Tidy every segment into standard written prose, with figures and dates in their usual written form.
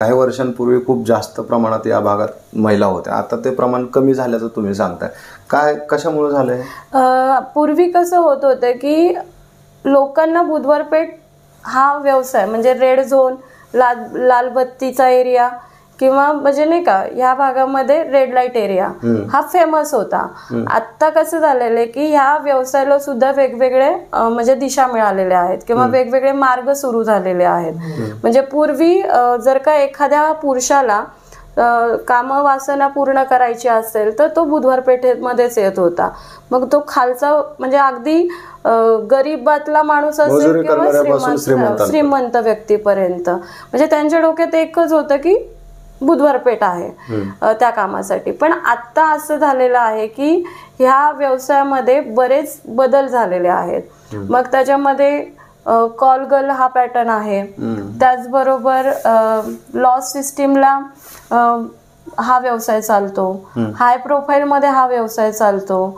काही वर्षांपूर्वी खूप जास्त प्रमाणात या भागात महिला होत्या, आता ते प्रमाण कमी झाल्याचं तुम्ही सांगताय, काय कशामुळे झालंय? पूर्वी कसं होत होतं की लोकांना बुधवार पेठ हा व्यवसाय म्हणजे रेड झोन, लाल बत्तीचा एरिया किंवा म्हणजे नाही का ह्या भागामध्ये रेड लाईट एरिया हा फेमस होता. आता कसं झालेलं आहे की ह्या व्यवसायाला सुद्धा वेगवेगळे म्हणजे दिशा मिळालेल्या आहेत किंवा वेगवेगळे मार्ग सुरू झालेले आहेत. म्हणजे पूर्वी जर का एखाद्या पुरुषाला काम वासना पूर्ण करायची असेल तर तो बुधवार पेठेमध्येच येत होता. मग तो खालचा म्हणजे अगदी गरीबातला माणूस असेल किंवा श्रीमंत व्यक्तीपर्यंत, म्हणजे त्यांच्या डोक्यात एकच होतं की बुधवार पेठ आहे त्या कामासाठी. पण आता असं झालेलं आहे की ह्या व्यवसायामध्ये बरेच बदल झालेले आहेत. मग त्याच्यामध्ये कॉल गर्ल हा पॅटर्न आहे, त्याचबरोबर लॉस सिस्टीमला हा व्यवसाय चालतो, हाय प्रोफाईल मध्ये हा व्यवसाय चालतो,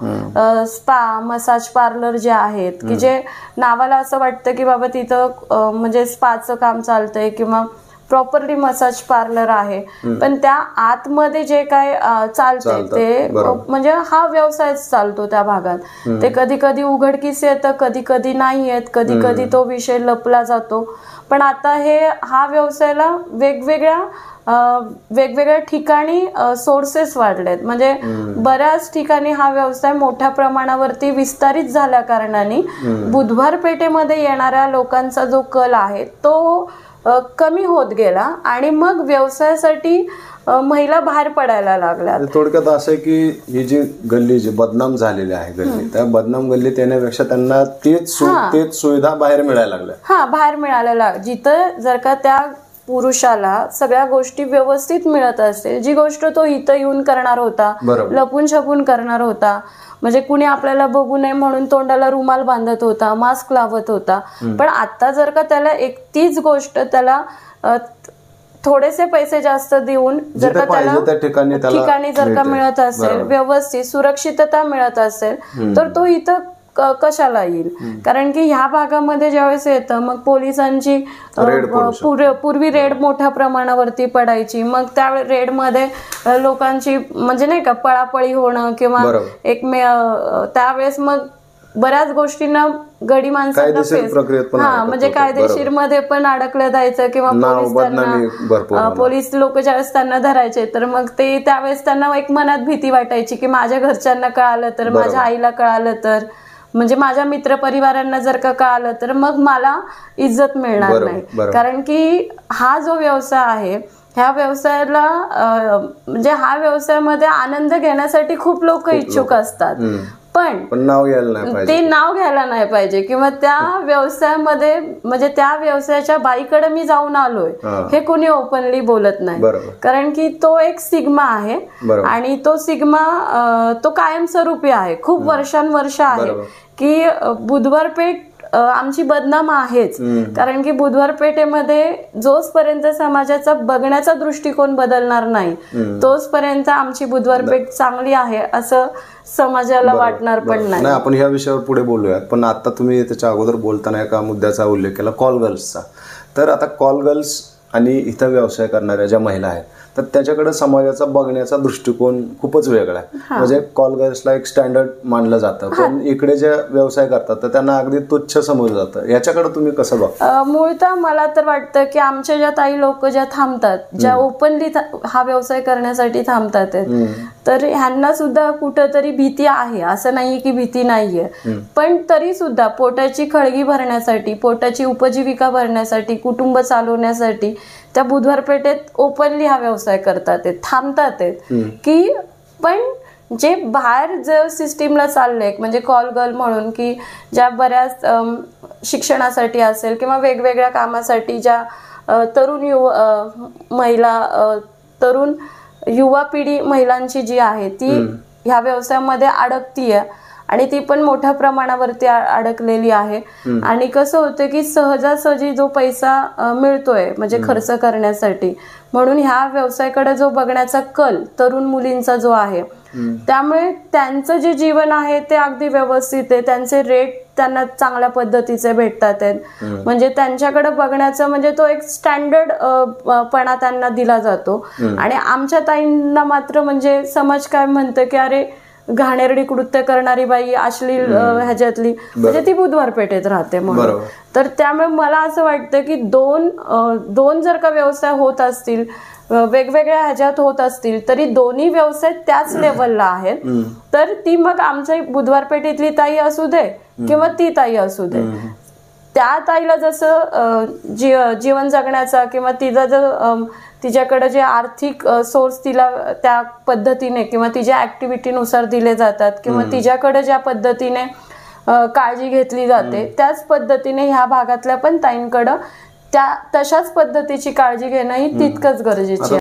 स्पा मसाज पार्लर जे आहेत की जे नावाला असं वाटतं की बाबा तिथं म्हणजे स्पाचं काम चालतंय किंवा प्रॉपरली मसाज पार्लर आहे, पण त्या आतमध्ये जे काय चालतंय ते म्हणजे हा व्यवसाय चालतो त्या भागात. ते कधी कधी उघडकीस येतं, कधी कधी नाही येत, कधी कधी तो विषय लपला जातो. पण आता हा व्यवसायाला वेगवेगळ्या ठिकाणी सोर्सेस वाढलेत. म्हणजे बऱ्याच ठिकाणी हा व्यवसाय मोठ्या प्रमाणावरती विस्तारित झाल्या कारणाने बुधवार पेठेमध्ये येणाऱ्या लोकांचा जो कल आहे तो कमी होत गेला आणि मग व्यवसायासाठी महिला बाहेर पडायला लागल्या. थोडक्यात असं आहे की ही जी गल्ली जी बदनाम झालेली आहे गल्ली, त्या बदनाम गल्लीत येण्यापेक्षा त्यांना तेच सुविधा बाहेर मिळायला लागल्या. बाहेर मिळायला जिथं जर का त्या पुरुषाला सगळ्या गोष्टी व्यवस्थित मिळत असतील, जी गोष्ट तो इथं येऊन करणार होता, लपून छपून करणार होता, म्हणजे कुणी आपल्याला बघू नये म्हणून तोंडाला रुमाल बांधत होता, मास्क लावत होता, पण आता जर का त्याला तीच गोष्ट त्याला थोडेसे पैसे जास्त देऊन जर का त्याला ठिकाणी जर का मिळत असेल, व्यवस्थित सुरक्षितता मिळत असेल, तर तो इथं कशाला येईल. कारण की ह्या भागामध्ये ज्यावेळेस येतं मग पोलिसांची पूर्वी रेड मोठ्या प्रमाणावरती पडायची, मग त्या रेड मध्ये लोकांची म्हणजे नाही का पळापळी होणं किंवा त्यावेळेस मग बऱ्याच गोष्टींना गडी माणसांना म्हणजे कायदेशीर मध्ये पण अडकलं जायचं किंवा पोलीस लोक ज्यावेळेस त्यांना धरायचे तर मग ते त्यावेळेस त्यांना एक मनात भीती वाटायची की माझ्या घरच्यांना कळालं तर, माझ्या आईला कळालं तर, म्हणजे माझ्या मित्र परिवारांना जर का कळालं तर मग मला इज्जत मिळणार नाही. कारण की हा जो व्यवसाय आहे ह्या व्यवसायाला म्हणजे हा व्यवसायामध्ये आनंद घेण्यासाठी खूप लोक इच्छुक असतात, पण नाव घ्यायला नाही पाहिजे किंवा त्या व्यवसायामध्ये म्हणजे त्या व्यवसायाच्या बाईकडे मी जाऊन आलोय हे कोणी ओपनली बोलत नाही. कारण की तो एक सिग्मा आहे आणि तो सिग्मा तो कायमस्वरूपी आहे, खूप वर्षानुवर्ष आहे की बुधवार पेठ आमची बदनाम आहेच. कारण की बुधवार पेठेमध्ये जोपर्यंत समाजाचा बघण्याचा दृष्टिकोन बदलणार नाही तोपर्यंत आमची बुधवार पेठ चांगली आहे असं समाजाला वाटणार पण नाही. आपण ह्या विषयावर पुढे बोलूयात, पण आता तुम्ही त्याच्या अगोदर बोलताना एका मुद्द्याचा उल्लेख केला, कॉल गर्ल्सचा. तर आता कॉल गर्ल्स आणि इथं व्यवसाय करणाऱ्या ज्या महिला आहेत तर त्याच्याकडे समाजाचा बघण्याचा दृष्टिकोन खूपच वेगळा आहे. म्हणजे कॉल गर्ल्सला एक स्टँडर्ड मानलं जातं, पण इकडे जे व्यवसाय करतात तर त्यांना अगदी तुच्छ समजलं जातं. याच्याकडे तुम्ही कसं बघता? मूळतः मला तर वाटतं की आमच्या ज्या ताई लोक ज्या थांबतात, ज्या ओपनली हा व्यवसाय करण्यासाठी थांबतात, तर ह्यांना सुद्धा कुठंतरी भीती आहे, असं नाहीये की भीती नाहीये, पण तरी सुद्धा पोटाची खळगी भरण्यासाठी, पोटाची उपजीविका भरण्यासाठी, कुटुंब चालवण्यासाठी त्या बुधवार पेठेत ओपनली हा व्यवसाय करतात, थांबतात की. पण जे बाहेर जे सिस्टीमला चाललंय म्हणजे कॉल गर्ल म्हणून की ज्या बऱ्याच शिक्षणासाठी असेल किंवा वेगवेगळ्या कामासाठी ज्या तरुण तरुण युवा पिढी महिलांची जी आहे ती ह्या व्यवसायामध्ये अडकतीये आणि ती पण मोठ्या प्रमाणावरती अडकलेली आहे. आणि कसं होतं की सहजासहजी जो पैसा मिळतोय म्हणजे खर्च करण्यासाठी, म्हणून ह्या व्यवसायाकडे जो बघण्याचा कल तरुण मुलींचा जो आहे त्यामुळे त्यांचं जे जीवन आहे ते अगदी व्यवस्थित आहे, त्यांचे रेट त्यांना चांगल्या पद्धतीचे भेटतात आहेत, म्हणजे त्यांच्याकडे बघण्याचं म्हणजे तो एक स्टँडर्ड पणा त्यांना दिला जातो. आणि आमच्या ताईंना मात्र म्हणजे समाज काय म्हणतं की अरे घाणेरडी कृत्य करणारी बाई, अश्लील ह्याच्यातली, म्हणजे ती बुधवार पेठेत राहते म्हणून. तर त्यामुळे मला असं वाटतं की दोन जर का व्यवसाय होत असतील, वेगवेगळ्या ह्याच्यात होत असतील, तरी दोन्ही व्यवसाय त्याच लेवलला आहेत. तर ती मग आमच्या बुधवार पेठेतली ताई असू दे किंवा ती ताई असू दे, त्या ताईला जसं जीवन जगण्याचा किंवा तिचा जर तिच्याकडे जे आर्थिक सोर्स तिला त्या पद्धतीने किंवा तिच्या ऍक्टिव्हिटीनुसार दिले जातात किंवा तिच्याकडे ज्या पद्धतीने काळजी घेतली जाते, त्याच पद्धतीने ह्या भागातल्या पण ताईंकडं तशाच पद्धतीची काळजी घेणं ही तितकंच गरजेची आहे.